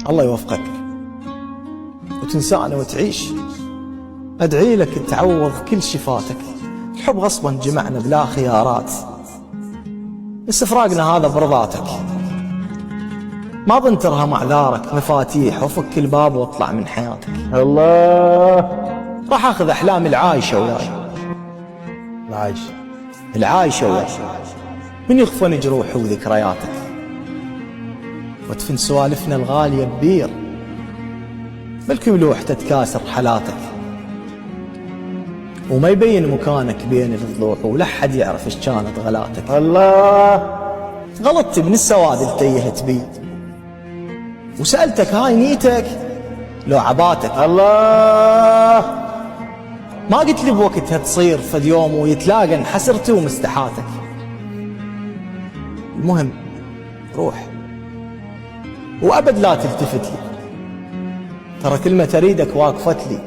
الله يوفقك وتنسانا وتعيش. أدعي لك تعوض كل شفاتك. الحب غصبا جمعنا بلا خيارات، بس فراقنا هذا برضاتك. ما بنترها معذارك مفاتيح وفك الباب واطلع من حياتك. الله راح اخذ احلامي العايشة وياي، العايشة وياي، من يخفن جروحي وذكرياتك، وادفن سوالفنا الغالية ببير، بلكي بلوحة تكاسر حالاتك، وما يبين مكانك بين الضلوع ولا حد يعرف ايش كانت غلاتك. الله غلطت من السواد اللي تيهت بي، وسألتك هاي نيتك لو عباتك. الله ما قلت لي بوقتها تصير فد يوم ويتلاقى انحسرتي ومستحاتك. المهم روح وأبد لا تلتفت لي، ترى كلمة أريدك واقفت لي.